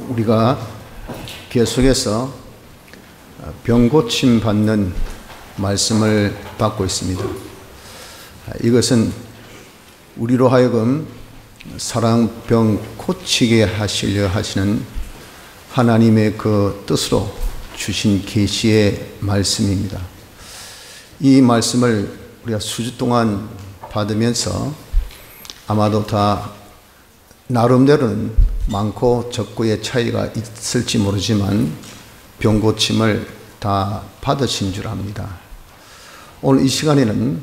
우리가 계속해서 병고침 받는 말씀을 받고 있습니다. 이것은 우리로 하여금 사랑병 고치게 하시려 하시는 하나님의 그 뜻으로 주신 계시의 말씀입니다. 이 말씀을 우리가 수주 동안 받으면서 아마도 다 나름대로는 많고 적고의 차이가 있을지 모르지만 병고침을 다 받으신 줄 압니다. 오늘 이 시간에는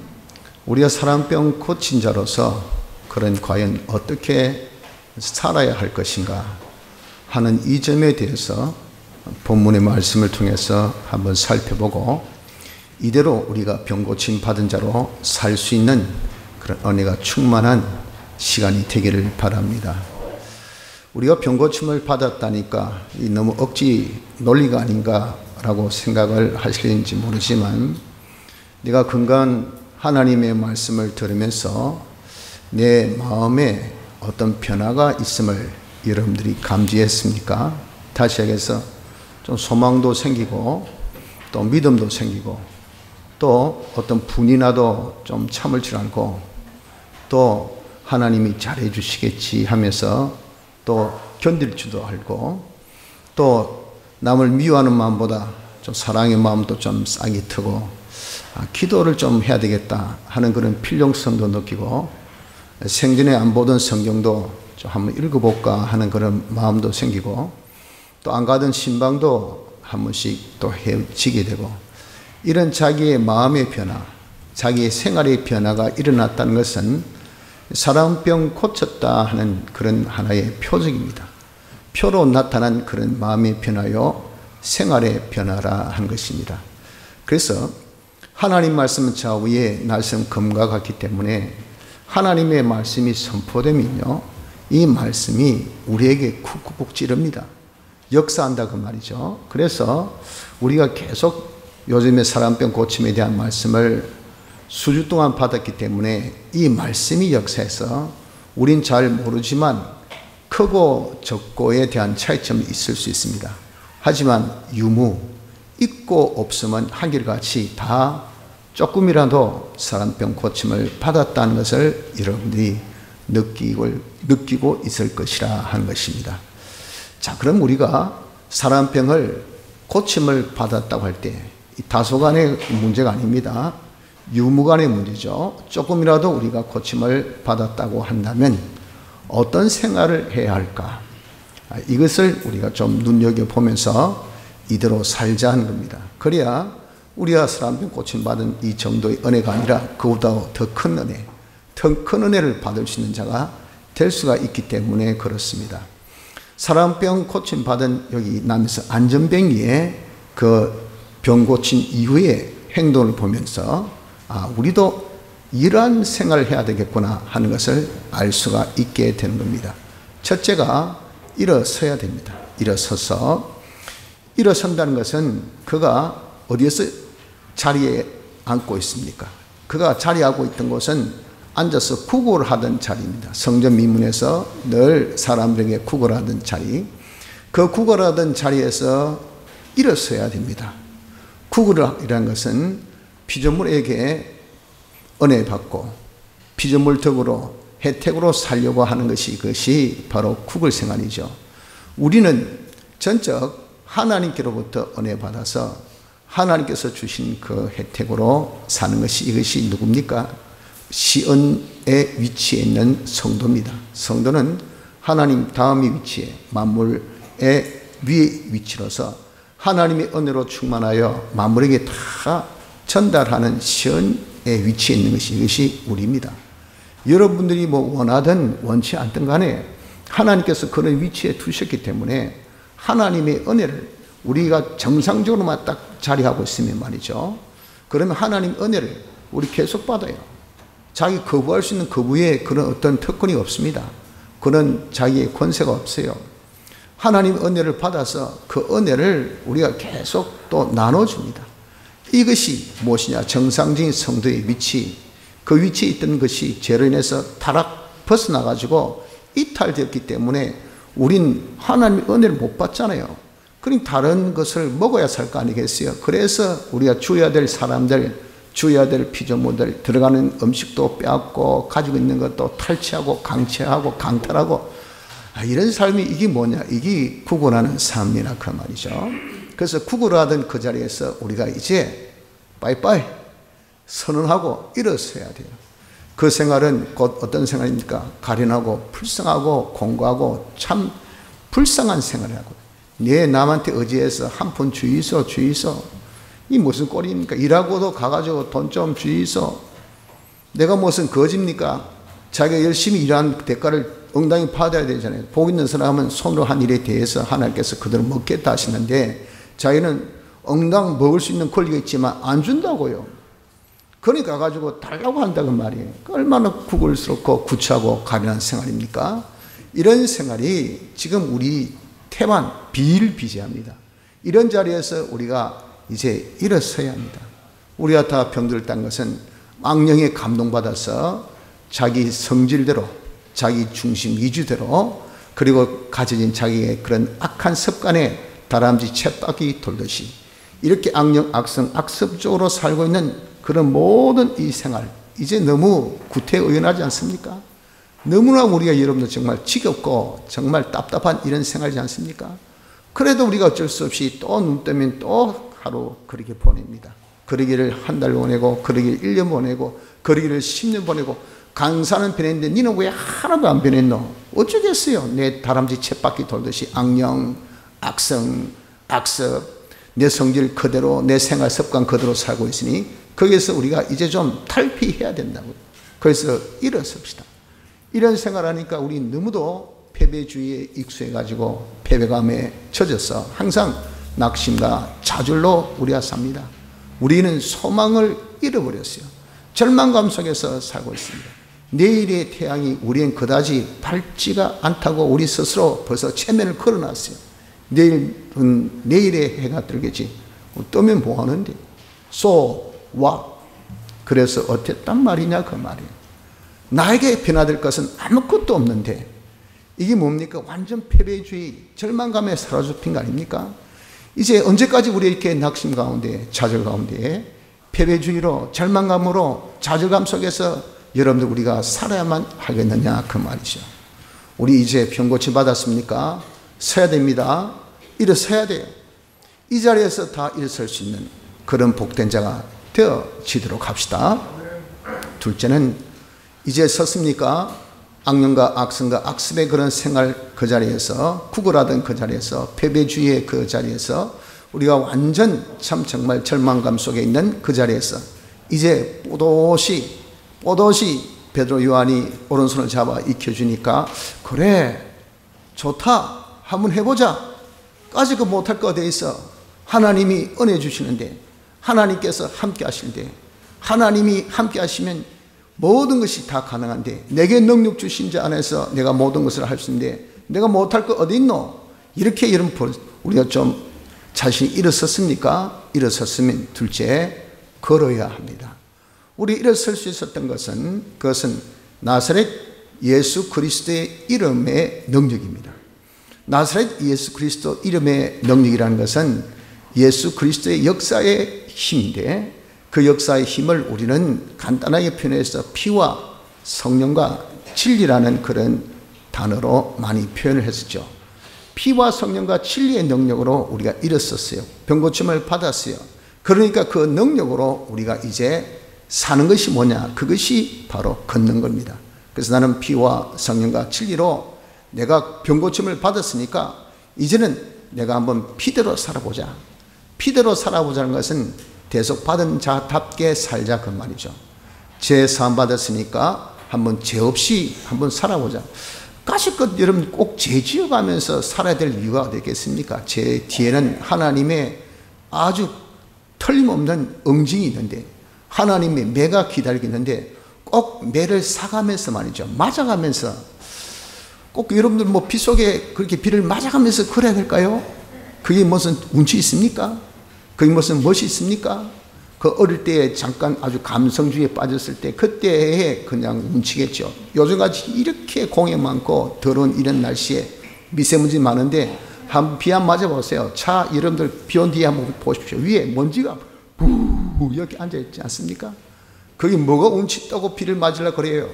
우리가 사랑병 고친 자로서 그런 과연 어떻게 살아야 할 것인가 하는 이 점에 대해서 본문의 말씀을 통해서 한번 살펴보고 이대로 우리가 병고침 받은 자로 살 수 있는 그런 은혜가 충만한 시간이 되기를 바랍니다. 우리가 병고침을 받았다니까 이 너무 억지 논리가 아닌가라고 생각을 하실는지 모르지만 내가 건강한 하나님의 말씀을 들으면서 내 마음에 어떤 변화가 있음을 여러분들이 감지했습니까? 다시 얘기해서 좀 소망도 생기고 또 믿음도 생기고 또 어떤 분이 나도 좀 참을 줄 알고 또 하나님이 잘해 주시겠지 하면서 또 견딜 줄도 알고 또 남을 미워하는 마음보다 좀 사랑의 마음도 좀 싹이 트고 기도를 좀 해야 되겠다 하는 그런 필요성도 느끼고 생전에 안 보던 성경도 좀 한번 읽어볼까 하는 그런 마음도 생기고 또 안 가던 신방도 한 번씩 또 헤어지게 되고 이런 자기의 마음의 변화, 자기의 생활의 변화가 일어났다는 것은 사랑병 고쳤다 하는 그런 하나의 표적입니다. 표로 나타난 그런 마음의 변화요, 생활의 변화라 하는 것입니다. 그래서 하나님 말씀은 좌우에 날선 검과 같기 때문에 하나님의 말씀이 선포되면요, 이 말씀이 우리에게 쿡쿡 찌릅니다. 역사한다 그 말이죠. 그래서 우리가 계속 요즘에 사랑병 고침에 대한 말씀을 수주 동안 받았기 때문에 이 말씀이 역사해서 우린 잘 모르지만 크고 적고에 대한 차이점이 있을 수 있습니다. 하지만 유무, 있고 없음은 한결같이 다 조금이라도 사랑병 고침을 받았다는 것을 여러분들이 느끼고 있을 것이라 하는 것입니다. 자, 그럼 우리가 사랑병을 고침을 받았다고 할 때 다소간의 문제가 아닙니다. 유무간의 문제죠. 조금이라도 우리가 고침을 받았다고 한다면 어떤 생활을 해야 할까? 이것을 우리가 좀 눈여겨보면서 이대로 살자 하는 겁니다. 그래야 우리가 사랑병 고침 받은 이 정도의 은혜가 아니라 그보다 더 큰 은혜, 더 큰 은혜를 받을 수 있는 자가 될 수가 있기 때문에 그렇습니다. 사랑병 고침 받은 여기 남에서 안전뱅이의 그 병 고친 이후의 행동을 보면서 우리도 이러한 생활을 해야 되겠구나 하는 것을 알 수가 있게 되는 겁니다. 첫째가 일어서야 됩니다. 일어선다는 것은 그가 어디에서 자리에 앉고 있습니까? 그가 자리하고 있던 곳은 앉아서 구걸을 하던 자리입니다. 성전 미문에서 늘 사람들에게 구걸하던 자리, 그 구걸하던 자리에서 일어서야 됩니다. 구걸이라는 것은 피조물에게 은혜 받고 피조물 덕으로 혜택으로 살려고 하는 것이 그것이 바로 구걸 생활이죠. 우리는 전적 하나님께로부터 은혜 받아서 하나님께서 주신 그 혜택으로 사는 것이 이것이 누굽니까? 시은의 위치에 있는 성도입니다. 성도는 하나님 다음의 위치에 만물의 위의 위치로서 하나님의 은혜로 충만하여 만물에게 다 전달하는 시은의 위치에 있는 것이 이것이 우리입니다. 여러분들이 원하든 원치 않든 간에 하나님께서 그런 위치에 두셨기 때문에 하나님의 은혜를 우리가 정상적으로만 딱 자리하고 있으면 말이죠. 그러면 하나님 은혜를 우리 계속 받아요. 자기 거부할 수 있는 거부에 그런 어떤 특권이 없습니다. 그런 자기의 권세가 없어요. 하나님 은혜를 받아서 그 은혜를 우리가 계속 또 나눠줍니다. 이것이 무엇이냐? 정상적인 성도의 위치, 그 위치에 있던 것이 죄로 인해서 타락 벗어나가지고 이탈되었기 때문에 우린 하나님의 은혜를 못 받잖아요. 그러니 다른 것을 먹어야 살 거 아니겠어요? 그래서 우리가 주어야 될 사람들, 주어야 될 피조물들, 들어가는 음식도 빼앗고 가지고 있는 것도 탈취하고 강취하고 강탈하고, 이런 삶이 이게 뭐냐? 이게 구걸하는 삶이라 그 말이죠. 그래서 구걸하던 그 자리에서 우리가 이제 빠이빠이 선언하고 일어서야 돼요. 그 생활은 곧 어떤 생활입니까? 가련하고 불쌍하고 공고하고 참 불쌍한 생활이라고. 내 남한테 의지해서 한 푼 주이소 이 무슨 꼴입니까? 일하고도 가가지고 돈 좀 주이소. 내가 무슨 거짓입니까? 자기가 열심히 일한 대가를 응당히 받아야 되잖아요. 복 있는 사람은 손으로 한 일에 대해서 하나님께서 그대로 먹겠다 하시는데, 자기는 응당 먹을 수 있는 권리가 있지만 안 준다고요. 그러니까 가지고 달라고 한다고 말이에요. 얼마나 구걸스럽고 구차하고 가련한 생활입니까? 이런 생활이 지금 우리 태만 비일비재합니다. 이런 자리에서 우리가 이제 일어서야 합니다. 우리가 다 병들었다는 것은 악령에 감동받아서 자기 성질대로, 자기 중심 위주대로, 그리고 가져진 자기의 그런 악한 습관에 다람쥐 쳇바퀴 돌듯이 이렇게 악령, 악성, 악습적으로 살고 있는 그런 모든 이 생활, 이제 너무 구태의연하지 않습니까? 너무나 우리가 여러분들 정말 지겹고 정말 답답한 이런 생활이지 않습니까? 그래도 우리가 어쩔 수 없이 또 눈 뜨면 또 하루 그렇게 보냅니다. 그러기를 한 달 보내고, 그러기를 1년 보내고, 그러기를 10년 보내고, 강사는 변했는데 니는 왜 하나도 안 변했노? 어쩌겠어요? 내 다람쥐 쳇바퀴 돌듯이 악령, 악성, 악습, 내 성질 그대로, 내 생활 습관 그대로 살고 있으니 거기에서 우리가 이제 좀 탈피해야 된다고요. 그래서 일어섭시다. 이런 생활하니까 우리 너무도 패배주의에 익숙해가지고 패배감에 젖어서 항상 낙심과 좌절로 우리가 삽니다. 우리는 소망을 잃어버렸어요. 절망감 속에서 살고 있습니다. 내일의 태양이 우리는 그다지 밝지가 않다고 우리 스스로 벌써 체면을 걸어놨어요. 내일은 내일의 해가 뜨겠지. 뜨면 뭐 하는데? 그래서 어땠단 말이냐 그 말이에요. 나에게 변화될 것은 아무것도 없는데 이게 뭡니까? 완전 패배주의, 절망감에 사로잡힌 거 아닙니까? 이제 언제까지 우리 이렇게 낙심 가운데, 좌절 가운데, 패배주의로, 절망감으로, 좌절감 속에서 여러분들 우리가 살아야만 하겠느냐 그 말이죠. 우리 이제 병고치 받았습니까? 서야 됩니다. 일어서야 돼요. 이 자리에서 다 일어설 수 있는 그런 복된 자가 되어지도록 합시다. 둘째는 이제 섰습니까? 악령과 악성과 악습의 그런 생활 그 자리에서, 구걸하던 그 자리에서, 패배주의의 그 자리에서 우리가 완전 참 정말 절망감 속에 있는 그 자리에서 이제 뽀독이 베드로 요한이 오른손을 잡아 익혀주니까 그래 좋다 한번 해보자 까지 그 못할 거 어디 있어. 하나님이 은혜 주시는데, 하나님께서 함께 하시는데, 하나님이 함께 하시면 모든 것이 다 가능한데, 내게 능력 주신 자 안에서 내가 모든 것을 할 수 있는데 내가 못할 거 어디 있노? 이렇게 여러분 우리가 좀 자신이 일어섰습니까? 일어섰으면 둘째 걸어야 합니다. 우리 일어설 수 있었던 것은 그것은 나사렛 예수 그리스도의 이름의 능력입니다. 나사렛 예수 그리스도 이름의 능력이라는 것은 예수 그리스도의 역사의 힘인데, 그 역사의 힘을 우리는 간단하게 표현해서 피와 성령과 진리라는 그런 단어로 많이 표현을 했었죠. 피와 성령과 진리의 능력으로 우리가 일어섰어요. 병고침을 받았어요. 그러니까 그 능력으로 우리가 이제 사는 것이 뭐냐? 그것이 바로 걷는 겁니다. 그래서 나는 피와 성령과 진리로 내가 병고침을 받았으니까 이제는 내가 한번 피대로 살아보자. 피대로 살아보자는 것은 대속 받은 자답게 살자 그 말이죠. 죄 사함 받았으니까 한번 죄 없이 한번 살아보자. 까짓것 여러분 꼭 죄 지어가면서 살아야 될 이유가 어디 있겠습니까? 죄 뒤에는 하나님의 아주 틀림없는 응징이 있는데, 하나님의 매가 기다리고 있는데 꼭 매를 사가면서 말이죠. 맞아가면서 꼭 여러분들 뭐 비 속에 그렇게 비를 맞아가면서 걸어야 될까요? 그게 무슨 운치 있습니까? 그게 무슨 멋이 있습니까? 그 어릴 때 잠깐 아주 감성주의에 빠졌을 때 그때에 그냥 운치겠죠. 요즘같이 이렇게 공해 많고 더러운 이런 날씨에 미세먼지 많은데 한번 비 한 맞아 보세요. 차 여러분들 비 온 뒤에 한번 보십시오. 위에 먼지가 부 이렇게 앉아 있지 않습니까? 거기 뭐가 운치 떠고 비를 맞으려고 그래요?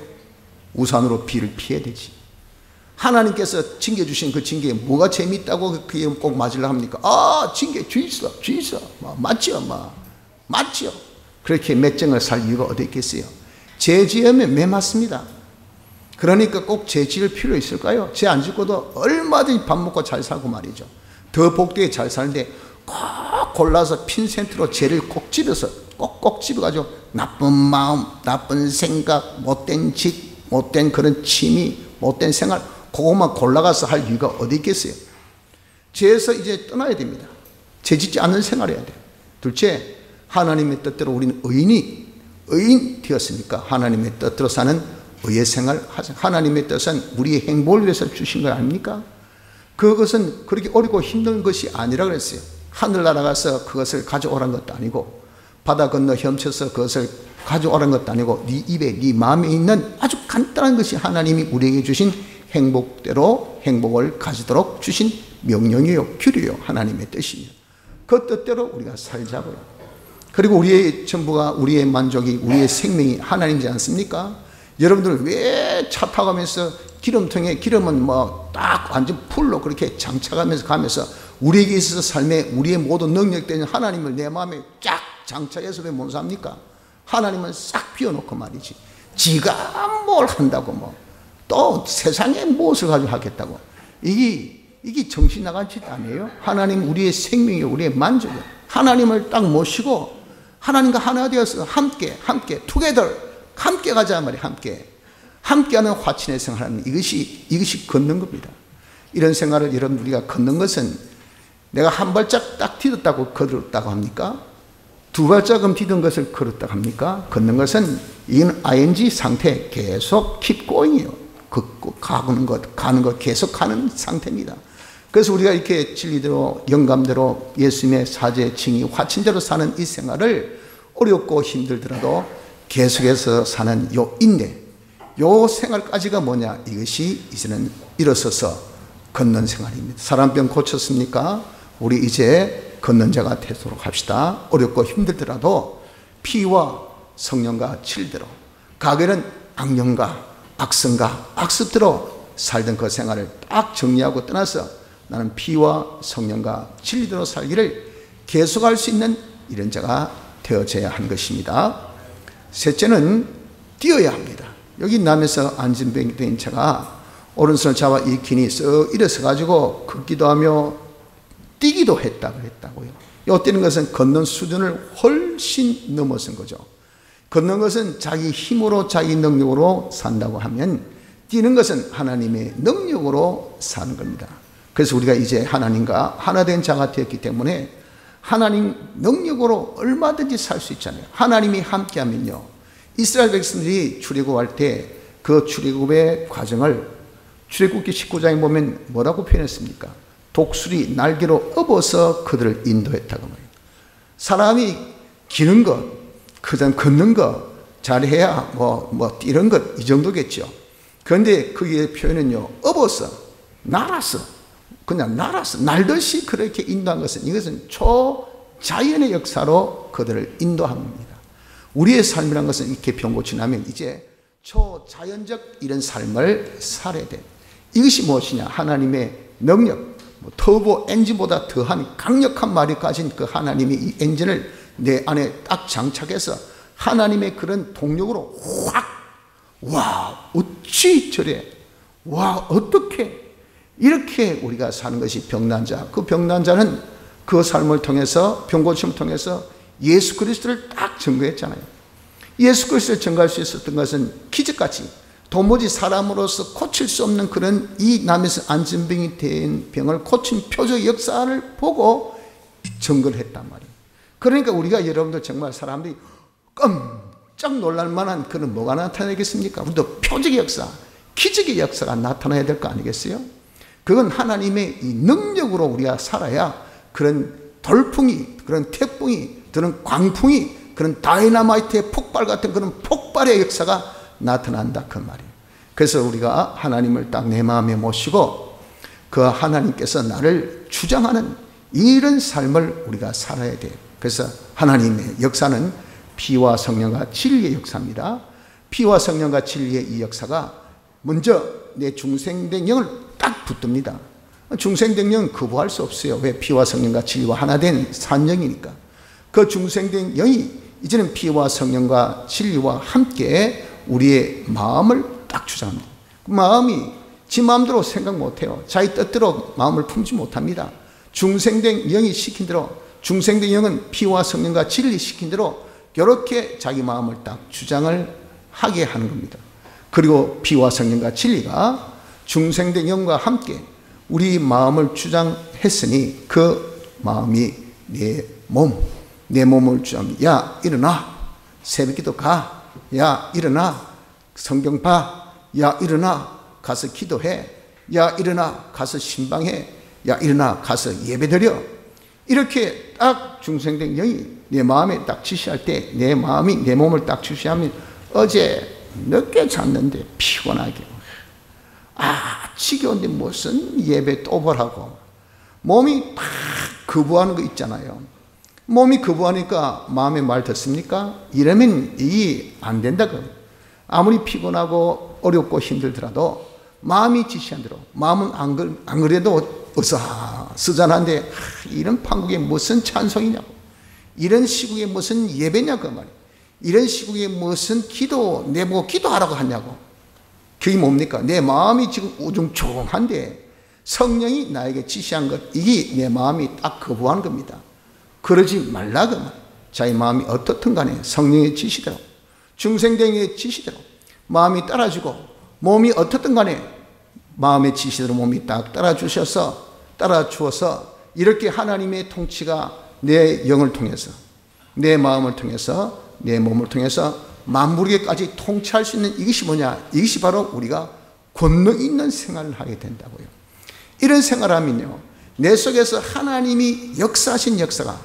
우산으로 비를 피해야 되지. 하나님께서 징계 주신 그 징계에 뭐가 재밌다고 그게 꼭 맞으려고 합니까? 아, 징계 주있어 맞지요, 맞지요. 그렇게 맷쟁을 살 이유가 어디 있겠어요? 죄 지으면 매 맞습니다. 그러니까 꼭 죄 지을 필요 있을까요? 죄 안 짓고도 얼마든지 밥 먹고 잘 살고 말이죠. 더 복되게 잘 사는데 꼭 골라서 핀센트로 죄를 꼭 집어서 꼭 집어가지고 나쁜 마음, 나쁜 생각, 못된 짓, 못된 그런 취미, 못된 생활, 그것만 골라가서 할 이유가 어디 있겠어요? 죄에서 이제 떠나야 됩니다. 죄 짓지 않는 생활을 해야 돼요. 둘째, 하나님의 뜻대로 우리는 의인 되었으니까 하나님의 뜻대로 사는 의의 생활 하자. 하나님의 뜻은 우리의 행복을 위해서 주신 거 아닙니까? 그것은 그렇게 어렵고 힘든 것이 아니라 그랬어요. 하늘나라 가서 그것을 가져오라는 것도 아니고 바다 건너 헤엄쳐서 그것을 가져오라는 것도 아니고 네 입에 네 마음에 있는 아주 간단한 것이 하나님이 우리에게 주신 행복대로 행복을 가지도록 주신 명령이요 규례요 하나님의 뜻이요. 그 뜻대로 우리가 살자고요. 그리고 우리의 전부가 우리의 만족이 우리의 생명이 하나님이지 않습니까? 여러분들 왜 차 타가면서 기름통에 기름은 뭐 딱 완전 풀로 그렇게 장착하면서 가면서 우리에게 있어서 삶에 우리의 모든 능력되는 하나님을 내 마음에 쫙 장착해서 왜 못 삽니까? 하나님은 싹 비워놓고 말이지. 지가 뭘 한다고 뭐 또 세상에 무엇을 가지고 하겠다고. 이게 정신 나간 짓 아니에요? 하나님 우리의 생명이요 우리의 만족이요. 하나님을 딱 모시고 하나님과 하나 되어서 함께 together 함께 가자 말이에요. 함께하는 화친의 생활하는 이것이 걷는 겁니다. 이런 생활을 여러분 우리가 걷는 것은 내가 한 발짝 딱 디뎠다고 걸었다고 합니까? 두 발짝은 디딘 것을 걸었다고 합니까? 걷는 것은 이건 ing 상태 계속 keep going이에요. 걷고 가는 것 계속 가는 상태입니다. 그래서 우리가 이렇게 진리대로 영감대로 예수님의 사제 칭의 화친대로 사는 이 생활을 어렵고 힘들더라도 계속해서 사는 요 인내, 요 생활까지가 뭐냐? 이것이 이제는 일어서서 걷는 생활입니다. 사람병 고쳤습니까? 우리 이제 걷는 자가 되도록 합시다. 어렵고 힘들더라도 피와 성령과 진리대로 과거에는 악령과 악성과 악습대로 살던 그 생활을 딱 정리하고 떠나서 나는 피와 성령과 진리대로 살기를 계속할 수 있는 이런 자가 되어져야 하는 것입니다. 셋째는 뛰어야 합니다. 여기 남에서 안진병이 된 자가 오른손을 잡아 일으키니 썩 일어서 가지고 걷기도 하며 뛰기도 했다고요. 이때는 것은 걷는 수준을 훨씬 넘어선 거죠. 걷는 것은 자기 힘으로 자기 능력으로 산다고 하면 뛰는 것은 하나님의 능력으로 사는 겁니다. 그래서 우리가 이제 하나님과 하나 된 자가 되었기 때문에 하나님 능력으로 얼마든지 살 수 있잖아요. 하나님이 함께하면요. 이스라엘 백성들이 출애굽할 때 그 출애굽의 과정을 출애굽기 19장에 보면 뭐라고 표현했습니까? 독수리 날개로 업어서 그들을 인도했다고 말해요. 사람이 기는 것, 그다음 걷는 것 잘해야 뭐 뛰는 것 이 정도겠죠. 그런데 거기에 표현은요, 업어서 날았어. 그냥 날았어. 날듯이 그렇게 인도한 것은 이것은 초자연의 역사로 그들을 인도한 겁니다. 우리의 삶이란 것은 이렇게 병고치 나면 이제 초자연적 이런 삶을 살아야 돼. 이것이 무엇이냐? 하나님의 능력, 터보 엔진보다 더한 강력한 말이 가진 그 하나님이 이 엔진을 내 안에 딱 장착해서 하나님의 그런 동력으로 확, 와, 어찌 저래? 와, 어떻게? 이렇게 우리가 사는 것이 병난 자. 그 병난 자는 그 삶을 통해서, 병고침을 통해서 예수 그리스도를 딱 증거했잖아요. 예수 그리스도를 증거할 수 있었던 것은 기적같이 도무지 사람으로서 고칠 수 없는 그런 이 남에서 안진병이 된 병을 고친 표적 역사를 보고 증거를 했단 말이에요. 그러니까 우리가 여러분들 정말 사람들이 깜짝 놀랄 만한 그런 뭐가 나타나겠습니까? 우리도 표적의 역사, 기적의 역사가 나타나야 될 거 아니겠어요? 그건 하나님의 이 능력으로 우리가 살아야 그런 돌풍이, 그런 태풍이, 그런 광풍이, 그런 다이너마이트의 폭발 같은 그런 폭발의 역사가 나타난다 그 말이에요. 그래서 우리가 하나님을 딱 내 마음에 모시고 그 하나님께서 나를 주장하는 이런 삶을 우리가 살아야 돼요. 그래서 하나님의 역사는 피와 성령과 진리의 역사입니다. 피와 성령과 진리의 이 역사가 먼저 내 중생된 영을 딱 붙듭니다. 중생된 영은 거부할 수 없어요. 왜? 피와 성령과 진리와 하나 된 산영이니까. 그 중생된 영이 이제는 피와 성령과 진리와 함께 우리의 마음을 딱 주장합니다. 마음이 지 마음대로 생각 못해요. 자기 뜻대로 마음을 품지 못합니다. 중생된 영이 시킨 대로, 중생된 영은 피와 성령과 진리 시킨 대로 이렇게 자기 마음을 딱 주장을 하게 하는 겁니다. 그리고 피와 성령과 진리가 중생된 영과 함께 우리 마음을 주장했으니 그 마음이 내 몸을 주장합니다. 야 일어나, 새벽기도 가. 야 일어나, 성경 봐. 야 일어나, 가서 기도해. 야 일어나, 가서 신방해. 야 일어나, 가서 예배드려. 이렇게 딱 중생된 영이 내 마음에 딱 지시할 때 내 마음이 내 몸을 딱 지시하면, 어제 늦게 잤는데 피곤하게, 지겨운데 무슨 예배 또 보라고, 몸이 막 거부하는 거 있잖아요. 몸이 거부하니까 마음의 말 듣습니까? 이러면 이게 안 된다고. 아무리 피곤하고 어렵고 힘들더라도 마음이 지시한 대로, 마음은 안 그래도 어서스잔한데 이런 판국에 무슨 찬송이냐고, 이런 시국에 무슨 예배냐고 말이에요. 이런 시국에 무슨 기도 내보고 기도하라고 하냐고. 그게 뭡니까? 내 마음이 지금 우중충한데 성령이 나에게 지시한 것, 이게 내 마음이 딱 거부하는 겁니다. 그러지 말라고 말이에요. 자기 마음이 어떻든 간에 성령의 지시대로, 중생대의 지시대로 마음이 따라주고, 몸이 어떻든 간에 마음의 지시대로 몸이 딱 따라주어서 이렇게 하나님의 통치가 내 영을 통해서, 내 마음을 통해서, 내 몸을 통해서 만물에게까지 통치할 수 있는 이것이 뭐냐? 이것이 바로 우리가 권능 있는 생활을 하게 된다고요. 이런 생활하면요, 내 속에서 하나님이 역사하신 역사가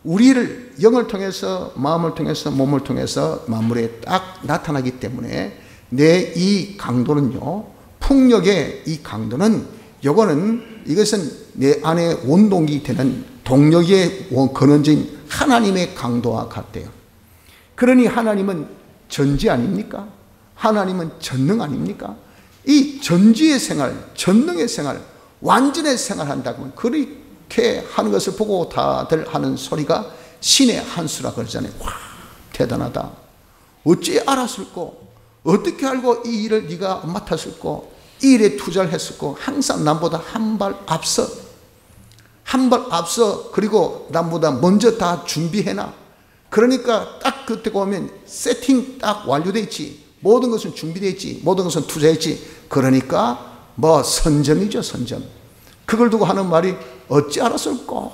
우리를 영을 통해서, 마음을 통해서, 몸을 통해서 만물에 딱 나타나기 때문에 내 이 강도는요, 풍력의 이 강도는 이것은 내 안에 원동력이 되는 동력의 근원적인 하나님의 강도와 같대요. 그러니 하나님은 전지 아닙니까? 하나님은 전능 아닙니까? 이 전지의 생활, 전능의 생활, 완전의 생활한다고 그렇게 하는 것을 보고 다들 하는 소리가 신의 한 수라 그러잖아요. 와, 대단하다. 어찌 알았을꼬? 어떻게 알고 이 일을 네가 맡았을꼬? 이 일에 투자를 했을꼬? 항상 남보다 한 발 앞서, 그리고 남보다 먼저 다 준비해놔. 그러니까 딱 그때 오면 세팅 딱 완료되어 있지. 모든 것은 준비되어 있지. 모든 것은 투자했지. 그러니까 선점이죠, 선점. 그걸 두고 하는 말이 어찌 알았을꼬?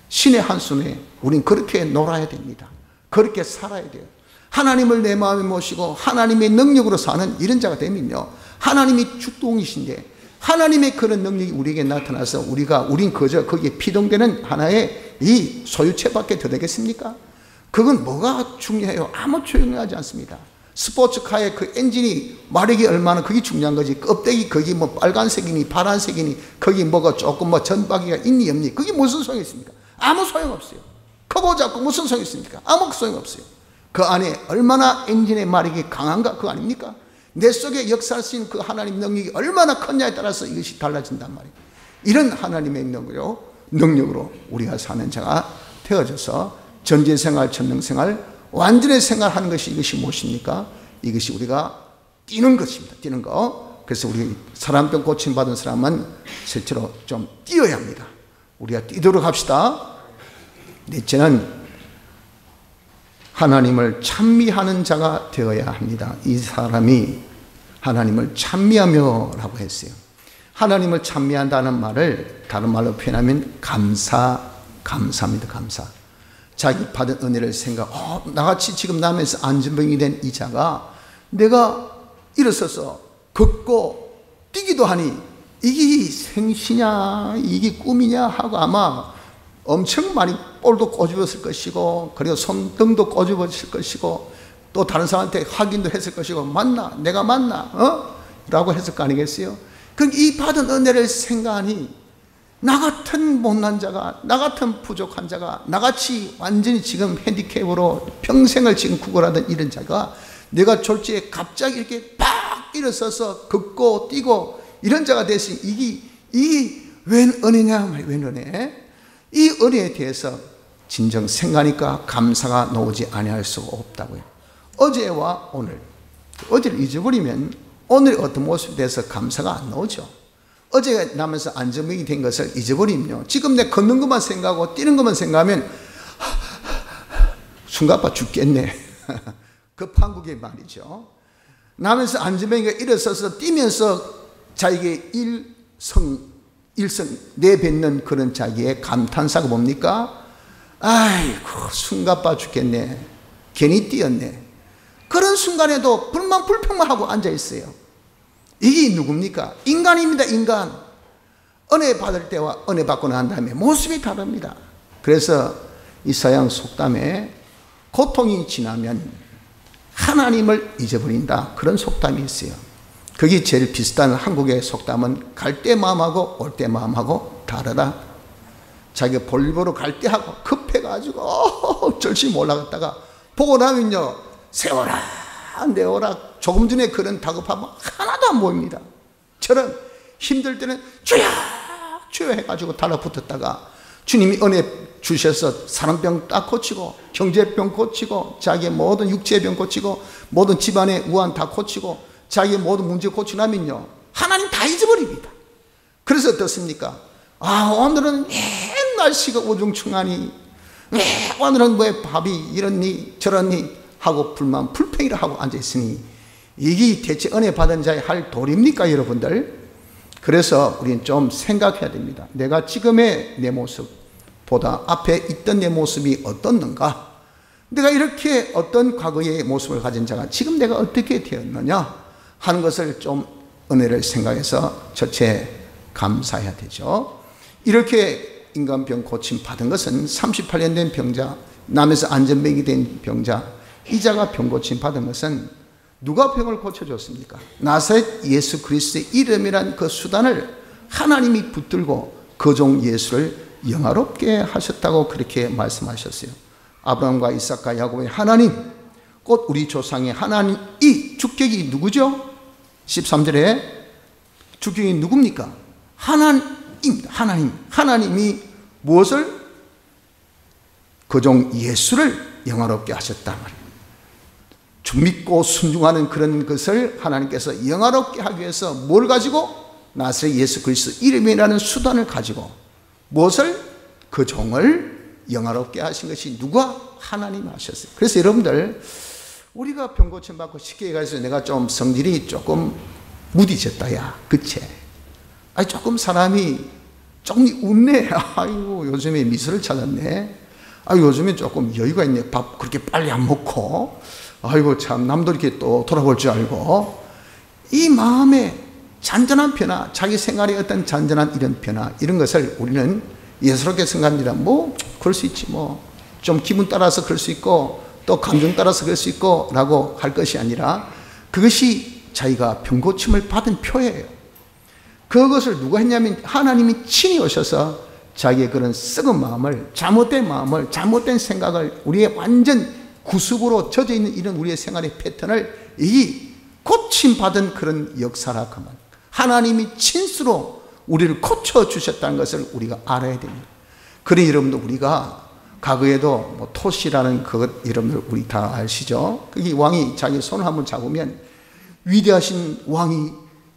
신의 한 수에 우린 그렇게 놀아야 됩니다. 그렇게 살아야 돼요. 하나님을 내 마음에 모시고 하나님의 능력으로 사는 이런 자가 되면요, 하나님이 주동이신데 하나님의 그런 능력이 우리에게 나타나서 우린 그저 거기에 피동되는 하나의 이 소유체밖에 더 되겠습니까? 그건 뭐가 중요해요? 아무 중요하지 않습니다. 스포츠카의 그 엔진이 마력이 얼마나 그게 중요한 거지. 껍데기 거기 빨간색이니 파란색이니 거기 뭐가 조금 전박이가 있니 없니, 그게 무슨 소용이 있습니까? 아무 소용없어요. 크고 작고 무슨 소용이 있습니까? 아무 소용없어요. 그 안에 얼마나 엔진의 마력이 강한가, 그거 아닙니까? 내 속에 역사할 수 있는 그 하나님 능력이 얼마나 컸냐에 따라서 이것이 달라진단 말이에요. 이런 하나님의 능력으로 우리가 사는 자가 되어져서 전제생활, 전능생활, 완전히 생활하는 것이, 이것이 무엇입니까? 이것이 우리가 뛰는 것입니다. 뛰는 거. 그래서 우리 사람병 고침받은 사람은 실제로 좀 뛰어야 합니다. 우리가 뛰도록 합시다. 넷째는 하나님을 찬미하는 자가 되어야 합니다. 이 사람이 하나님을 찬미하며 라고 했어요. 하나님을 찬미한다는 말을 다른 말로 표현하면 감사입니다. 감사. 자기 받은 은혜를 나같이 지금 남에서 안전병이 된 이 자가 내가 일어서서 걷고 뛰기도 하니 이게 생시냐, 이게 꿈이냐 하고 아마 엄청 많이 볼도 꼬집었을 것이고, 그리고 손등도 꼬집었을 것이고, 또 다른 사람한테 확인도 했을 것이고, 내가 맞나? 라고 했을 거 아니겠어요? 그럼 이 받은 은혜를 생각하니 나 같은 못난 자가, 나 같은 부족한 자가, 나같이 완전히 지금 핸디캡으로 평생을 지금 구걸하던 이런 자가 내가 졸지에 갑자기 이렇게 팍 일어서서 걷고 뛰고 이런 자가 됐으니 이게 웬 은혜냐 말이에요. 웬 은혜? 이 은혜에 대해서 진정 생각하니까 감사가 나오지 아니할 수가 없다고요. 어제와 오늘, 어제를 잊어버리면 오늘 어떤 모습에 대해서 감사가 안 나오죠. 어제 나면서 안전병이 된 것을 잊어버리면요, 지금 내 걷는 것만 생각하고 뛰는 것만 생각하면 숨가빠 죽겠네. 급한국의 말이죠. 나면서 안전병이가 일어서서 뛰면서 자기의 일성 내뱉는 그런 자기의 감탄사가 뭡니까? 아이고 숨가빠 죽겠네, 괜히 뛰었네. 그런 순간에도 불만 불평만 하고 앉아있어요. 이게 누굽니까? 인간입니다. 인간. 은혜 받을 때와 은혜 받고 난 다음에 모습이 다릅니다. 그래서 이 서양 속담에 고통이 지나면 하나님을 잊어버린다, 그런 속담이 있어요. 그게 제일 비슷한 한국의 속담은 갈 때 마음하고 올 때 마음하고 다르다. 자기가 볼보러 갈 때 하고 급해가지고 절심 올라갔다가 보고 나면요, 세워라 내워라, 조금 전에 그런 다급함은 하나도 안 보입니다. 저는 힘들 때는 주여 주여 해가지고 달라붙었다가 주님이 은혜 주셔서 사람병 딱 고치고 경제병 고치고 자기의 모든 육체병 고치고 모든 집안의 우환 다 고치고 자기의 모든 문제 고치고 나면요, 하나님 다 잊어버립니다. 그래서 어떻습니까? 오늘은 날씨가 우중충하니, 오늘은 왜 밥이 이렇니 저렇니 하고 불만 불평이라 하고 앉아있으니 이게 대체 은혜 받은 자의 할 도리입니까 여러분들? 그래서 우리는 좀 생각해야 됩니다. 내가 지금의 내 모습보다 앞에 있던 내 모습이 어떻는가? 내가 이렇게 어떤 과거의 모습을 가진 자가 지금 내가 어떻게 되었느냐 하는 것을 좀 은혜를 생각해서 첫째 감사해야 되죠. 이렇게 인간병 고침 받은 것은 38년 된 병자, 남에서 안전병이 된 병자, 이자가 병 고침 받은 것은 누가 병을 고쳐줬습니까? 나사렛 예수 그리스도의 이름이란 그 수단을 하나님이 붙들고 그 종 예수를 영화롭게 하셨다고 그렇게 말씀하셨어요. 아브라함과 이삭과 야곱의 하나님, 곧 우리 조상의 하나님, 이 주격이 누구죠? 13절에 주격이 누굽니까? 하나님입니다. 하나님이 무엇을? 그 종 예수를 영화롭게 하셨단 말이에요. 주 믿고 순종하는 그런 것을 하나님께서 영화롭게 하기 위해서 뭘 가지고? 나사렛 예수 그리스도 이름이라는 수단을 가지고 무엇을? 그 종을 영화롭게 하신 것이 누가? 하나님이 하셨어요. 그래서 여러분들, 우리가 병 고침 받고 쉽게 얘기해서 내가 좀 성질이 조금 무디졌다, 야 그치? 조금 사람이 조금 웃네. 아이고 요즘에 미소를 찾았네. 요즘에 조금 여유가 있네. 밥 그렇게 빨리 안 먹고. 아이고 참 남도 이렇게 또 돌아볼 줄 알고. 이 마음의 잔잔한 변화, 자기 생활의 어떤 잔잔한 이런 변화, 이런 것을 우리는 예스럽게 생각합니다. 뭐 그럴 수 있지, 뭐 좀 기분 따라서 그럴 수 있고 또 감정 따라서 그럴 수 있고 라고 할 것이 아니라 그것이 자기가 병 고침을 받은 표예요. 그것을 누가 했냐면 하나님이 친히 오셔서 자기의 그런 썩은 마음을, 잘못된 생각을, 우리의 완전 구습으로 젖어 있는 이런 우리의 생활의 패턴을 이 고침받은 그런 역사라 그 말. 하나님이 친수로 우리를 고쳐주셨다는 것을 우리가 알아야 됩니다. 그래 여러분들, 우리가 과거에도 뭐 토시라는 그것 여러분들 우리 다 아시죠? 이 왕이 자기 손을 한번 잡으면 위대하신 왕이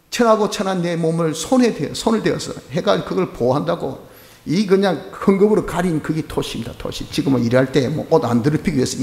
천하고 천한 내 몸을 손을 대어서 해가 그걸 보호한다고, 이 그냥 헝겊으로 가린 그게 토시입니다. 토시. 지금은 일할 때 뭐 옷 안 더럽히기 위해서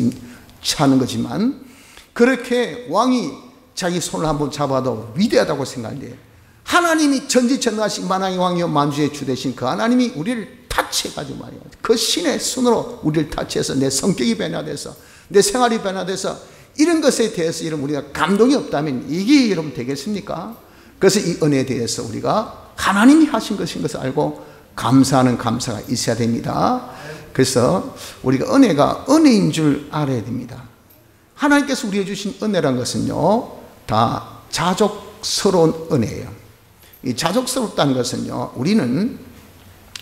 차는 거지만, 그렇게 왕이 자기 손을 한번 잡아도 위대하다고 생각하는데, 하나님이 전지전능하신 만왕의 왕이요 만주의 주 되신 그 하나님이 우리를 타치해가지고 말이에요. 그 신의 손으로 우리를 타치해서 내 성격이 변화돼서 내 생활이 변화돼서 이런 것에 대해서 여러분 우리가 감동이 없다면 이게 여러분 되겠습니까? 그래서 이 은혜에 대해서 우리가 하나님이 하신 것인 것을 알고 감사하는 감사가 있어야 됩니다. 그래서 우리가 은혜가 은혜인 줄 알아야 됩니다. 하나님께서 우리에게 주신 은혜란 것은요, 다 자족스러운 은혜예요. 이 자족스럽다는 것은요, 우리는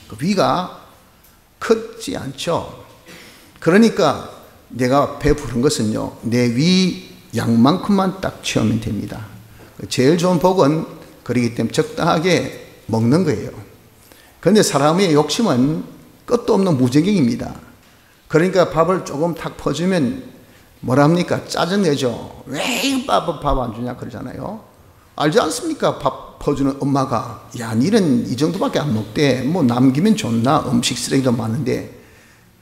그 위가 크지 않죠. 그러니까 내가 배부른 것은요, 내 위 양만큼만 딱 채우면 됩니다. 제일 좋은 복은 그러기 때문에 적당하게 먹는 거예요. 그런데 사람의 욕심은 끝도 없는 무제경입니다. 그러니까 밥을 조금 탁 퍼주면 뭐라 합니까? 짜증내죠. 왜 밥 안 주냐 그러잖아요. 알지 않습니까? 밥 퍼주는 엄마가, 야, 니는 이 정도밖에 안 먹대. 뭐 남기면 좋나? 음식 쓰레기도 많은데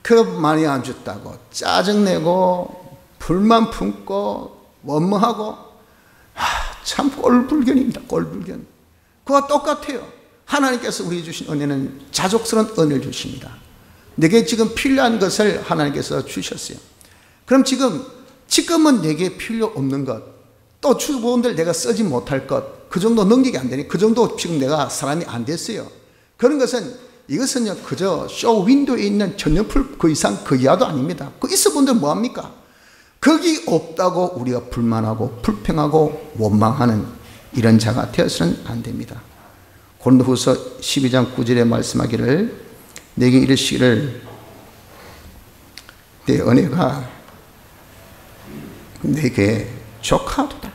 그 많이 안 줬다고 짜증내고 불만 품고 원망하고, 참 꼴불견입니다. 꼴불견. 그와 똑같아요. 하나님께서 우리에게 주신 은혜는 자족스러운 은혜를 주십니다. 내게 지금 필요한 것을 하나님께서 주셨어요. 그럼 지금은 내게 필요 없는 것, 또 주부원들 내가 쓰지 못할 것, 그 정도 능력이 안 되니, 그 정도 지금 내가 사람이 안 됐어요. 그런 것은, 이것은요, 그저 쇼 윈도에 있는 전염풀 그 이상 그 이하도 아닙니다. 그 있어 본들 뭐합니까? 거기 없다고 우리가 불만하고 불평하고 원망하는 이런 자가 되어서는 안 됩니다. 고린도후서 12장 9절에 말씀하기를, 내게 이르시기를, 내 은혜가 내게 족하도다.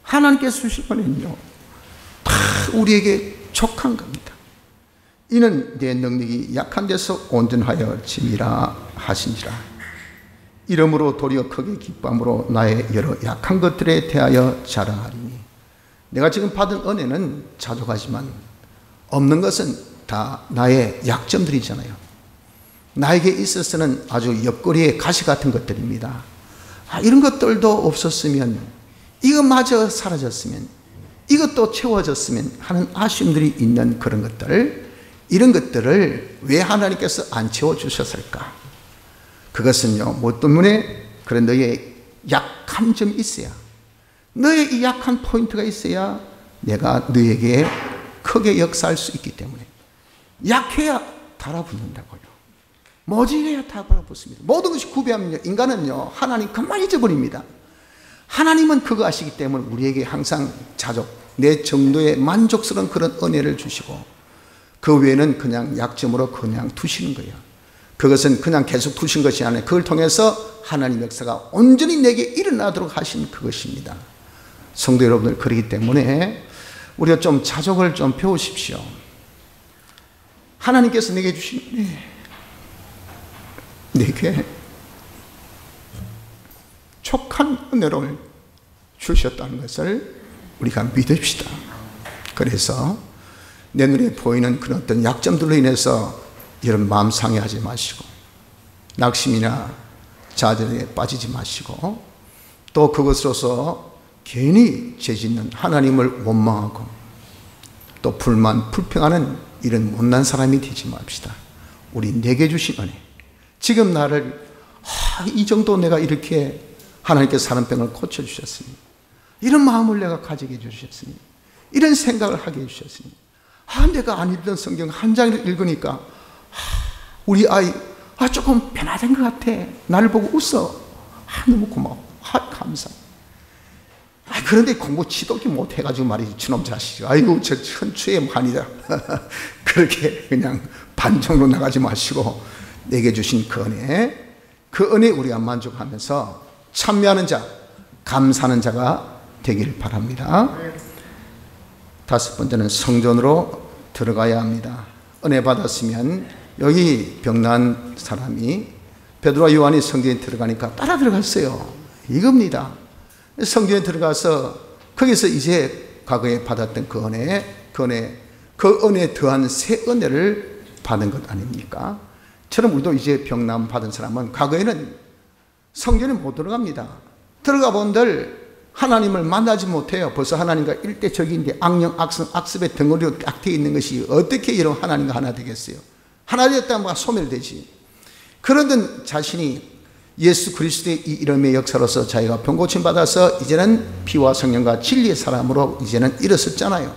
하나님께서 주신 은혜는요, 다 우리에게 족한 겁니다. 이는 내 능력이 약한 데서 온전하여 짐이라 하신지라. 이러므로 도리어 크게 기쁨으로 나의 여러 약한 것들에 대하여 자랑하리니. 내가 지금 받은 은혜는 자족하지만 없는 것은 다 나의 약점들이잖아요. 나에게 있어서는 아주 옆구리의 가시 같은 것들입니다. 이런 것들도 없었으면, 이것마저 사라졌으면, 이것도 채워졌으면 하는 아쉬움들이 있는 그런 것들, 이런 것들을 왜 하나님께서 안 채워주셨을까? 그것은요, 뭐 때문에? 그런 너의 약한 점이 있어야, 너의 이 약한 포인트가 있어야 내가 너에게 크게 역사할 수 있기 때문에. 약해야 달아붙는다고요. 모질해야 달아붙습니다. 모든 것이 구비하면요, 인간은요, 하나님 금방 잊어버립니다. 하나님은 그거 아시기 때문에 우리에게 항상 자족, 내 정도의 만족스러운 그런 은혜를 주시고, 그 외에는 그냥 약점으로 그냥 두시는 거예요. 그것은 그냥 계속 두신 것이 아니라 그걸 통해서 하나님 역사가 온전히 내게 일어나도록 하신 그것입니다. 성도 여러분들, 그렇기 때문에 우리가 좀 자족을 좀 배우십시오. 하나님께서 내게 주신 내게 촉한 은혜를 주셨다는 것을 우리가 믿읍시다. 그래서 내 눈에 보이는 그런 어떤 약점들로 인해서 이런 마음 상해하지 마시고, 낙심이나 좌절에 빠지지 마시고, 또 그것으로서 괜히 죄짓는 하나님을 원망하고 또 불만 불평하는 이런 못난 사람이 되지 맙시다. 우리 내게 주신 은혜, 지금 나를 이 정도 내가 이렇게 하나님께서 사람병을 고쳐주셨으니, 이런 마음을 내가 가지게 해주셨으니, 이런 생각을 하게 해주셨으니, 내가 안 읽던 성경 한 장을 읽으니까 우리 아이 조금 변화된 것 같아. 나를 보고 웃어. 너무 고마워. 감사. 그런데 공부 지독히 못해가지고 말이지, 저놈 자식. 아이고, 저 천추의 한이다. 그렇게 그냥 반정으로 나가지 마시고, 내게 주신 그 은혜 우리가 만족하면서 찬미하는 자, 감사하는 자가 되길 바랍니다. 다섯 번째는 성전으로 들어가야 합니다. 은혜 받았으면, 여기 병난 사람이 베드로와 요한이 성전에 들어가니까 따라 들어갔어요. 이겁니다. 성전에 들어가서 거기서 이제 과거에 받았던 그 은혜에 더한 새 은혜를 받은 것 아닙니까? 처럼 우리도 이제 병남 받은 사람은 과거에는 성전에 못 들어갑니다. 들어가 본들 하나님을 만나지 못해요. 벌써 하나님과 일대적인데 악령, 악성, 악습의 덩어리로 딱 되어 있는 것이 어떻게 이런 하나님과 하나 되겠어요? 하나 되었다면 소멸되지. 그러던 자신이 예수 그리스도의 이 이름의 역사로서 자기가 병고침 받아서 이제는 피와 성령과 진리의 사람으로 이제는 일어섰잖아요.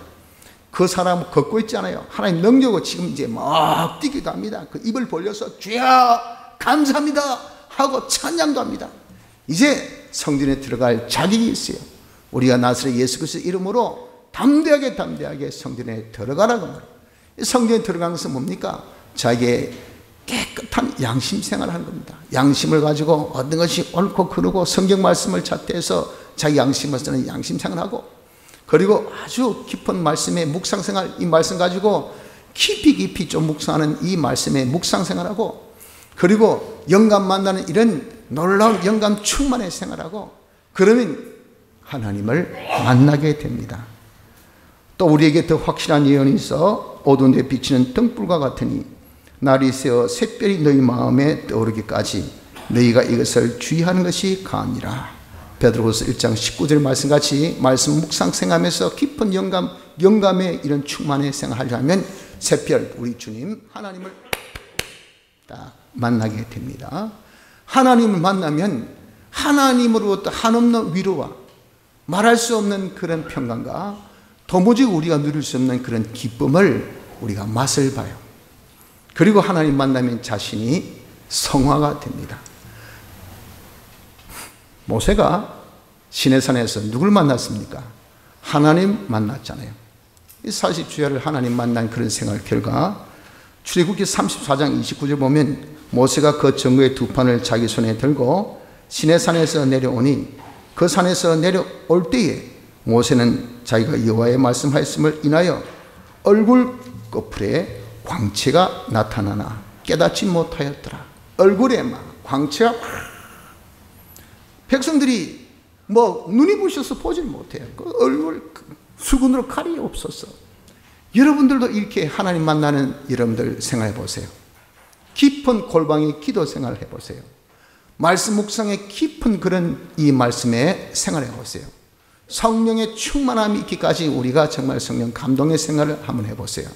그 사람을 걷고 있잖아요. 하나님 능력으로 지금 이제 막 뛰기도 합니다. 그 입을 벌려서 주여 감사합니다 하고 찬양도 합니다. 이제 성전에 들어갈 자격이 있어요. 우리가 나사렛 예수 그리스도 이름으로 담대하게 성전에 들어가라고 말해요. 성전에 들어가는 것은 뭡니까? 자기의 깨끗한 양심 생활을 하는 겁니다. 양심을 가지고 어떤 것이 옳고 그르고 성경 말씀을 잣대해서 자기 양심을 쓰는 양심 생활하고, 그리고 아주 깊은 말씀의 묵상 생활, 이 말씀 가지고 깊이 좀 묵상하는 이 말씀의 묵상 생활하고, 그리고 영감 만나는 이런 놀라운 영감 충만의 생활하고, 그러면 하나님을 만나게 됩니다. 또 우리에게 더 확실한 예언이 있어 어두운 데 비치는 등불과 같으니 날이 새어 샛별이 너희 마음에 떠오르기까지 너희가 이것을 주의하는 것이 가니라. 베드로후서 1장 19절 말씀같이 말씀 묵상 생활하면서 깊은 영감의 이런 충만의 생활하려면 샛별, 우리 주님 하나님을 딱 만나게 됩니다. 하나님을 만나면 하나님으로부터 한없는 위로와 말할 수 없는 그런 평강과 도무지 우리가 누릴 수 없는 그런 기쁨을 우리가 맛을 봐요. 그리고 하나님 만나면 자신이 성화가 됩니다. 모세가 시내산에서 누굴 만났습니까? 하나님 만났잖아요. 이 40주야를 하나님 만난 그런 생활 결과 출애굽기 34장 29절 보면 모세가 그 증거의 두 판을 자기 손에 들고 시내산에서 내려오니 그 산에서 내려올 때에 모세는 자기가 여호와의 말씀하였음을 인하여 얼굴 꺼풀에 광채가 나타나나 깨닫지 못하였더라. 얼굴에 막 광채가, 백성들이 눈이 부셔서 보질 못해요. 그 얼굴 수건으로 칼이 없었어. 여러분들도 이렇게 하나님 만나는 여러분들 생활해 보세요. 깊은 골방의 기도 생활을 해보세요. 말씀 묵상의 깊은 그런 이 말씀에 생활해 보세요. 성령의 충만함이 있기까지 우리가 정말 성령 감동의 생활을 한번 해보세요.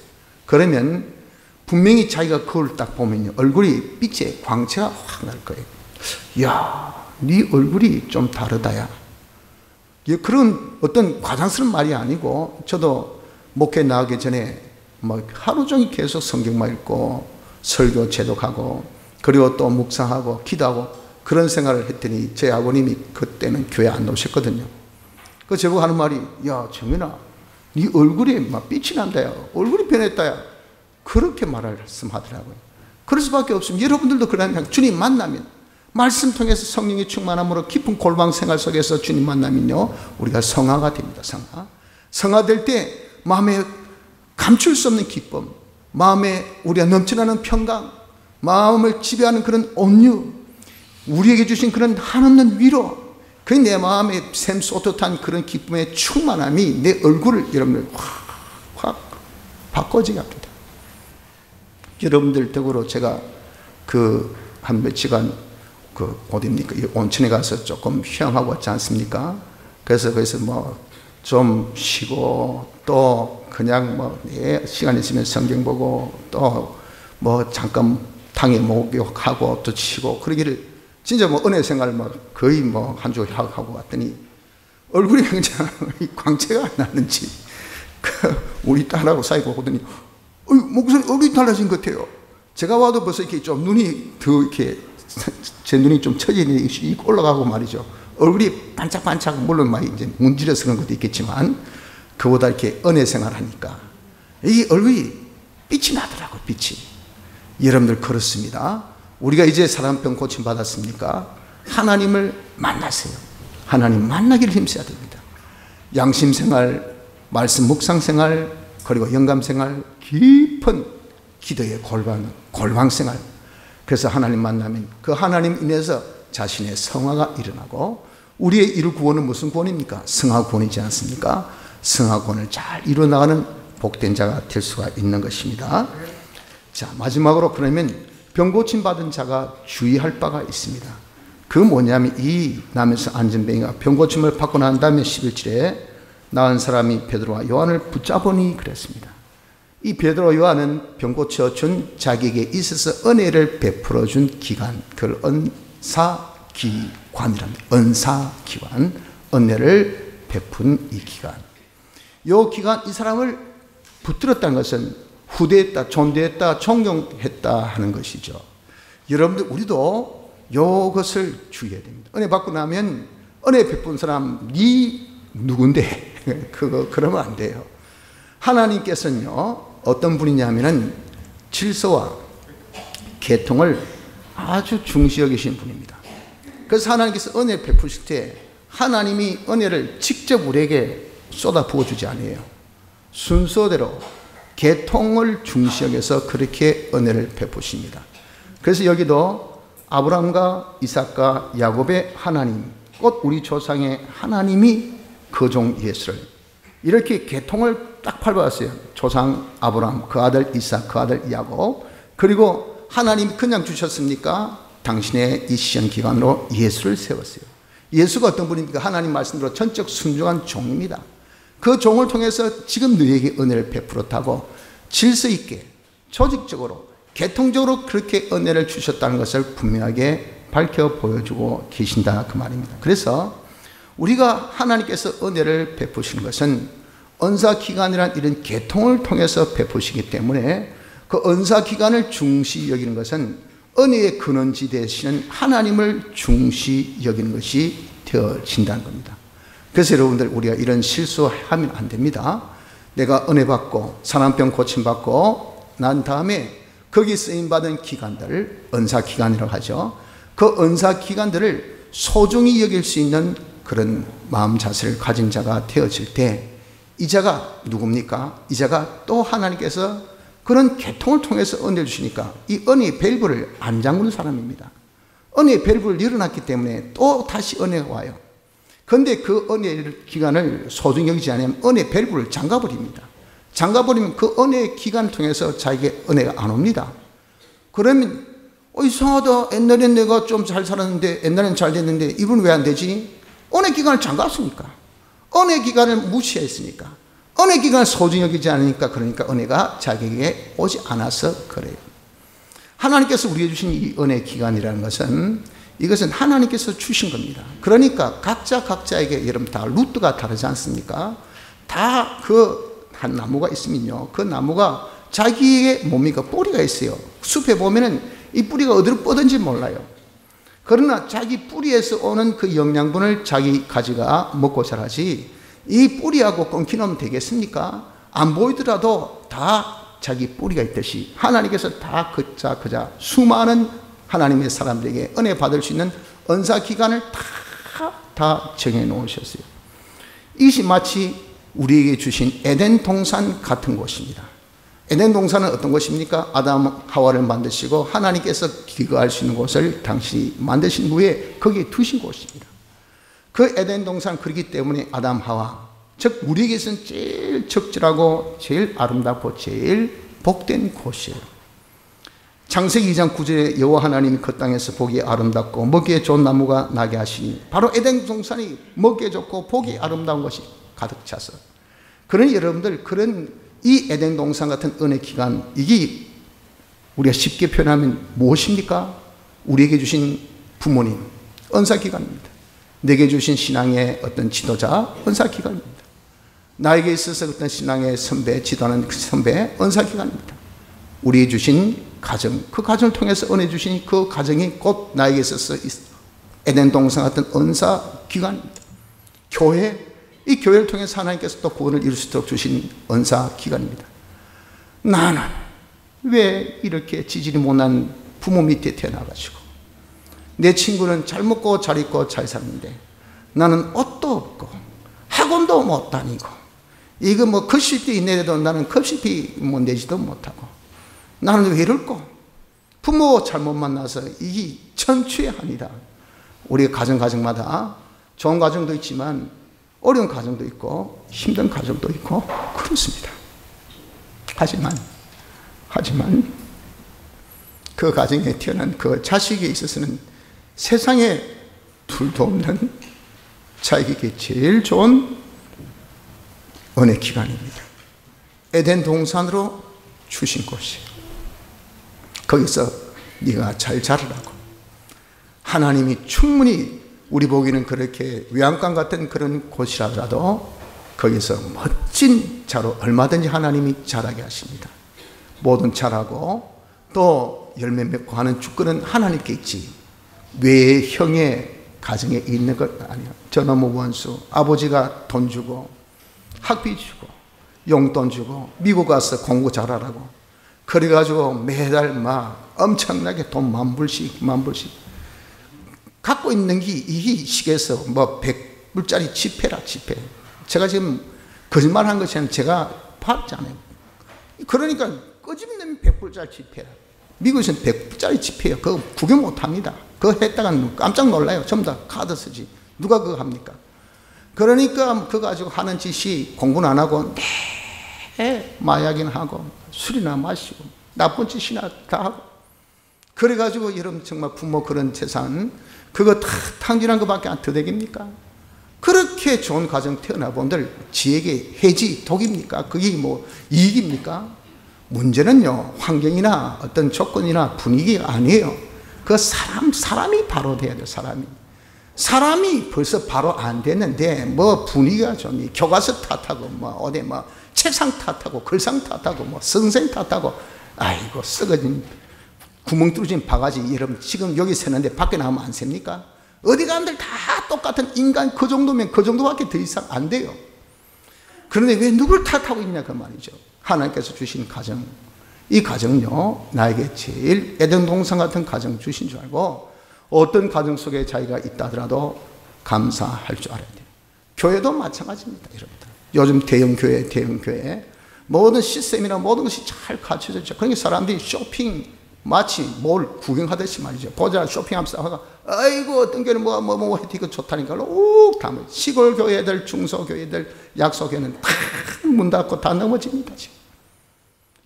그러면 분명히 자기가 그걸 딱 보면요, 얼굴이 빛에 광채가 확 날 거예요. 이야, 네 얼굴이 좀 다르다야. 그런 어떤 과장스러운 말이 아니고, 저도 목회 나가기 전에 하루 종일 계속 성경만 읽고 설교 제독하고 그리고 또 묵상하고 기도하고 그런 생활을 했더니 제 아버님이 그때는 교회 안 오셨거든요. 그 저보고 하는 말이, 야 정민아, 네 얼굴에 막 빛이 난다야, 얼굴이 변했다야, 그렇게 말씀하더라고요. 그럴 수밖에 없습니다. 여러분들도 그러면 주님 만나면, 말씀 통해서 성령의 충만함으로 깊은 골방 생활 속에서 주님 만나면요, 우리가 성화가 됩니다. 성화될 때 마음에 감출 수 없는 기쁨, 마음에 우리가 넘쳐나는 평강, 마음을 지배하는 그런 온유, 우리에게 주신 그런 한없는 위로, 그 내 마음에 샘솟듯한 그런 기쁨의 충만함이 내 얼굴을 여러분들 확 바꿔지게 합니다. 여러분들 덕으로 제가 한 며칠간 어디입니까? 온천에 가서 조금 휴양하고 왔지 않습니까? 그래서 거기서 좀 쉬고 또 그냥 시간 있으면 성경 보고 또 잠깐 당에 목욕하고 또 쉬고 그러기를 진짜 은혜 생활 거의 한 주 하고 왔더니 얼굴이 굉장히 광채가 나는지 우리 딸하고 사이고 보더니 목소리 얼굴이 달라진 것 같아요. 제가 와도 벌써 이렇게 좀 눈이 더 이렇게 제 눈이 좀 처지는 올라가고 말이죠. 얼굴이 반짝반짝, 물론 이제 문지러서 그런 것도 있겠지만 그보다 이렇게 은혜 생활하니까 이 얼굴이 빛이 나더라고요. 빛이. 여러분들 그렇습니다. 우리가 이제 사람병 고침 받았습니까? 하나님을 만나세요. 하나님 만나기를 힘써야 됩니다. 양심 생활, 말씀 묵상 생활, 그리고 영감 생활, 깊은 기도의 골방 생활. 그래서 하나님 만나면 그 하나님 인해서 자신의 성화가 일어나고, 우리의 이룰 구원은 무슨 구원입니까? 성화 구원이지 않습니까? 성화 구원을 잘 이루어나가는 복된 자가 될 수가 있는 것입니다. 자, 마지막으로 그러면 병 고침 받은 자가 주의할 바가 있습니다. 그 뭐냐면 이 나면서 안전뱅이가 병 고침을 받고 난 다음에 11절에 나은 사람이 베드로와 요한을 붙잡으니 그랬습니다. 이 베드로 요한은 병 고쳐준 자기에게 있어서 은혜를 베풀어 준 기간, 그걸 은사기관이랍니다. 은사기관, 은혜를 베푼 이 기간. 이 기간, 이 사람을 붙들었다는 것은 후대했다, 존대했다, 존경했다 하는 것이죠. 여러분들 우리도 이것을 주의해야 됩니다. 은혜 받고 나면 은혜 베푼 사람 네 누군데? 그러면 안 돼요. 하나님께서는요, 어떤 분이냐면은 질서와 계통을 아주 중시 여기신 분입니다. 그래서 하나님께서 은혜를 베푸실 때 하나님이 은혜를 직접 우리에게 쏟아 부어주지 않아요. 순서대로 계통을 중시 여겨서 그렇게 은혜를 베푸십니다. 그래서 여기도 아브라함과 이삭과 야곱의 하나님, 곧 우리 조상의 하나님이 그 종 예수를 이렇게 계통을 딱 밟았어요. 조상 아브라함, 그 아들 이삭, 그 아들 야곱. 그리고 하나님이 그냥 주셨습니까? 당신의 이 시험 기간으로 예수를 세웠어요. 예수가 어떤 분입니까? 하나님 말씀대로 전적 순종한 종입니다. 그 종을 통해서 지금 너에게 은혜를 베풀었다고 질서 있게 조직적으로 계통적으로 그렇게 은혜를 주셨다는 것을 분명하게 밝혀 보여주고 계신다 그 말입니다. 그래서 우리가 하나님께서 은혜를 베푸시는 것은 언사기간이란 이런 계통을 통해서 베푸시기 때문에 그 언사기간을 중시 여기는 것은 은혜의 근원지 되시는 하나님을 중시 여기는 것이 되어진다는 겁니다. 그래서 여러분들 우리가 이런 실수하면 안 됩니다. 내가 은혜 받고 사람병 고침받고 난 다음에 거기 쓰임받은 기간들, 은사기간이라고 하죠. 그 은사기간들을 소중히 여길 수 있는 그런 마음 자세를 가진 자가 되어질 때 이 자가 누굽니까? 이 자가 또 하나님께서 그런 계통을 통해서 은혜를 주시니까 이 은혜의 밸브를 안 잠그는 사람입니다. 은혜의 밸브를 열어놨기 때문에 또 다시 은혜가 와요. 그런데 그 은혜의 기간을 소중히 여기지 않으면 은혜의 밸브를 잠가버립니다. 잠가버리면 그 은혜의 기간을 통해서 자기에게 은혜가 안 옵니다. 그러면 이상하다. 옛날엔 내가 좀 잘 살았는데 옛날엔 잘 됐는데 이분 왜 안 되지? 은혜 기간을 잠갔으니까. 은혜 기간을 무시했으니까. 은혜 기간을 소중히 여기지 않으니까 그러니까 은혜가 자기에게 오지 않아서 그래요. 하나님께서 우리에게 주신 이 은혜 기간이라는 것은 이것은 하나님께서 주신 겁니다. 그러니까 각자에게 여러분 다 루트가 다르지 않습니까? 다 그 한 나무가 있으면요. 그 나무가 자기의 뭡니까? 뿌리가 있어요. 숲에 보면은 이 뿌리가 어디로 뻗은지 몰라요. 그러나 자기 뿌리에서 오는 그 영양분을 자기 가지가 먹고 자라지 이 뿌리하고 끊기면 되겠습니까? 안 보이더라도 다 자기 뿌리가 있듯이 하나님께서 다 그자 수많은 하나님의 사람들에게 은혜 받을 수 있는 은사 기간을 다 정해 놓으셨어요. 이것이 마치 우리에게 주신 에덴 동산 같은 곳입니다. 에덴 동산은 어떤 곳입니까? 아담 하와를 만드시고 하나님께서 기거할 수 있는 곳을 당신이 만드신 후에 거기에 두신 곳입니다. 그 에덴 동산 그렇기 때문에 아담 하와, 즉 우리에게서는 제일 적절하고 제일 아름답고 제일 복된 곳이에요. 창세기 2장 9절에 여호와 하나님이 그 땅에서 보기 아름답고 먹기에 좋은 나무가 나게 하시니 바로 에덴 동산이 먹기에 좋고 보기 아름다운 것이 가득 차서, 그러니 여러분들 그런 이 에덴 동산 같은 은혜 기간, 이게 우리가 쉽게 표현하면 무엇입니까? 우리에게 주신 부모님 은사 기간입니다. 내게 주신 신앙의 어떤 지도자 은사 기간입니다. 나에게 있어서 어떤 신앙의 선배, 지도하는 그 선배 은사 기간입니다. 우리에게 주신 가정, 그 가정을 통해서 은혜 주신 그 가정이 곧 나에게 있어서 에덴 동산 같은 은사 기간입니다. 교회, 이 교회를 통해서 하나님께서 또 구원을 이룰 수 있도록 주신 은사 기간입니다. 나는 왜 이렇게 지질이 못난 부모 밑에 태어나가지고 내 친구는 잘 먹고 잘 입고 잘 사는데 나는 옷도 없고 학원도 못 다니고 이거 뭐 급식비 내도 나는 급식비 뭐 내지도 못하고 나는 왜 이럴까? 부모 잘못 만나서 이게 천추의 한이다. 우리 가정마다 좋은 가정도 있지만 어려운 가정도 있고 힘든 가정도 있고 그렇습니다. 하지만 그 가정에 태어난 그 자식에 있어서는 세상에 둘도 없는 자기에게 제일 좋은 은혜 기간입니다. 에덴 동산으로 주신 곳이에요. 거기서 네가 잘 자라라고 하나님이 충분히 우리 보기는 그렇게 외양간 같은 그런 곳이라도 거기서 멋진 자로 얼마든지 하나님이 자라게 하십니다. 뭐든 자라고 또 열매 맺고 하는 주권은 하나님께 있지 외형의 가정에 있는 것 아니에요. 저놈의 원수, 아버지가 돈 주고 학비 주고 용돈 주고 미국 가서 공부 잘하라고. 그래가지고 매달 막 엄청나게 돈 만 불씩 갖고 있는 게 이 시계에서 뭐 100불짜리 지폐라 지폐. 제가 지금 거짓말한 것이 아니라 제가 봤잖아요. 그러니까 꺼집는 100불짜리 지폐라. 미국에서는 100불짜리 지폐예요. 그거 구경 못합니다. 그거 했다가 깜짝 놀라요. 전부 다 카드 쓰지. 누가 그거 합니까? 그러니까 그거 가지고 하는 짓이 공부는 안 하고 마약이나 하고 술이나 마시고 나쁜 짓이나 다 하고. 그래가지고 여러분 정말 부모 그런 재산 그거 다 탕진한 것밖에 안 되겠습니까? 그렇게 좋은 가정 태어나본들 지에게 해지 독입니까? 그게 뭐 이익입니까? 문제는요 환경이나 어떤 조건이나 분위기가 아니에요. 그 사람이 바로 돼야 돼요. 사람이 벌써 바로 안 됐는데 뭐 분위기가 좀 교과서 탓하고 뭐 어디 뭐 책상 탓하고 글상 탓하고 뭐 선생 탓하고 아이고 썩어진 구멍 뚫어진 바가지. 여러분 지금 여기 서는데 밖에 나오면 안 셉니까? 어디 가는들 다 똑같은 인간 그 정도면 그 정도밖에 더 이상 안 돼요. 그런데 왜 누굴 탓하고 있냐 그 말이죠. 하나님께서 주신 가정, 이 가정요 나에게 제일 에덴 동산 같은 가정 주신 줄 알고 어떤 가정 속에 자기가 있다 하더라도 감사할 줄 알아야 돼요. 교회도 마찬가지입니다. 여러분들 요즘 대형교회 모든 시스템이나 모든 것이 잘 갖춰져 있죠. 그러니까 사람들이 쇼핑 마치 뭘 구경하듯이 말이죠. 보자 쇼핑하면서 하가 아이고 어떤 교회는 뭐 이거 좋다니까 다 시골 교회들 중소교회들 약소교회는 다 문 닫고 다 넘어집니다. 지금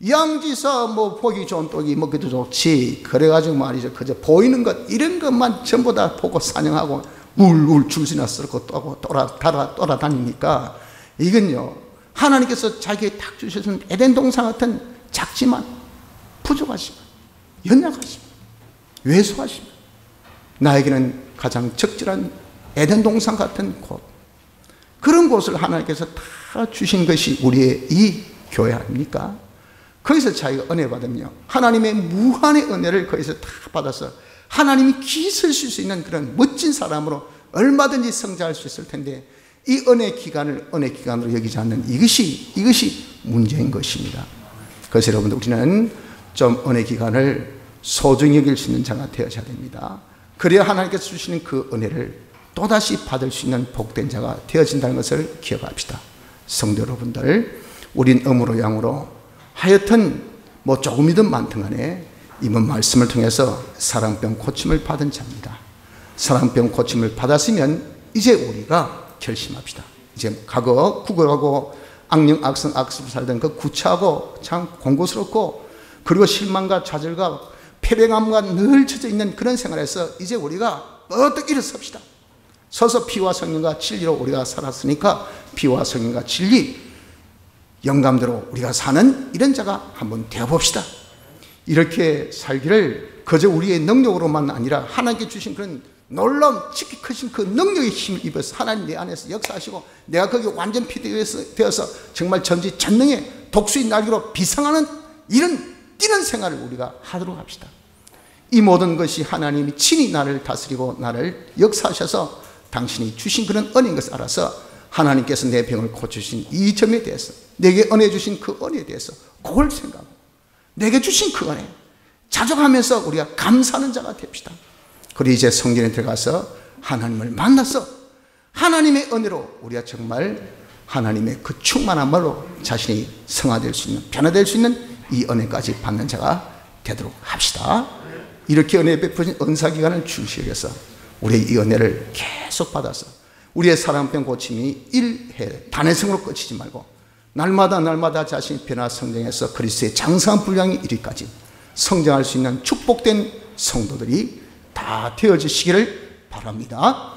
양지사 뭐 보기 좋은 떡이 먹기도 좋지. 그래가지고 말이죠. 그저 보이는 것 이런 것만 전부 다 보고 사냥하고 울울 줄지나 쓰고 또 돌아다니니까 이건요 하나님께서 자기에게 딱 주셔서 에덴 동산 같은 작지만 부족하시고 연약하시고 왜소하시고 나에게는 가장 적절한 에덴 동산 같은 곳, 그런 곳을 하나님께서 다 주신 것이 우리의 이 교회 아닙니까? 거기서 자기가 은혜 받으며 하나님의 무한의 은혜를 거기서 다 받아서 하나님이 기술 수 있는 그런 멋진 사람으로 얼마든지 성장할 수 있을 텐데 이 은혜 기간을 은혜 기간으로 여기지 않는 이것이 문제인 것입니다. 그래서 여러분들 우리는 좀 은혜 기간을 소중히 여길 수 있는 자가 되어야 됩니다. 그래야 하나님께서 주시는 그 은혜를 또다시 받을 수 있는 복된 자가 되어진다는 것을 기억합시다. 성도 여러분들, 우린 음으로 양으로 하여튼 뭐 조금이든 많든 간에 이번 말씀을 통해서 사랑병 고침을 받은 자입니다. 사랑병 고침을 받았으면 이제 우리가 결심합시다. 이제 과거 구걸하고 악령 악성 악습을 살던 그 구차하고 참 공고스럽고 그리고 실망과 좌절과 패배감과 늘 쳐져 있는 그런 생활에서 이제 우리가 어떻게 일어섭시다. 서서 피와 성령과 진리로 우리가 살았으니까 피와 성령과 진리 영감대로 우리가 사는 이런 자가 한번 되어봅시다. 이렇게 살기를 그저 우리의 능력으로만 아니라 하나님께 주신 그런 놀라운 지극히 크신 그 능력의 힘을 입어서 하나님 내 안에서 역사하시고 내가 거기에 완전 피되어서 정말 전지전능의 독수리 날개로 비상하는 이런 뛰는 생활을 우리가 하도록 합시다. 이 모든 것이 하나님이 친히 나를 다스리고 나를 역사하셔서 당신이 주신 그런 은혜인 것을 알아서 하나님께서 내 병을 고쳐주신 이 점에 대해서 내게 은혜 주신 그 은혜에 대해서 그걸 생각하고 내게 주신 그 은혜 자족하면서 우리가 감사하는 자가 됩시다. 그리고 이제 성전에 들어가서 하나님을 만나서 하나님의 은혜로 우리가 정말 하나님의 그 충만한 말로 자신이 성화될 수 있는 변화될 수 있는 이 은혜까지 받는 자가 되도록 합시다. 이렇게 은혜 베푸신 은사기간을 주시겠어 우리의 이 은혜를 계속 받아서 우리의 사랑병 고침이 1회 단회성으로 끝이지 말고 날마다 자신이 변화 성장해서 그리스도의 장성한 분량이 이르기까지 성장할 수 있는 축복된 성도들이 다 되어지시기를 바랍니다.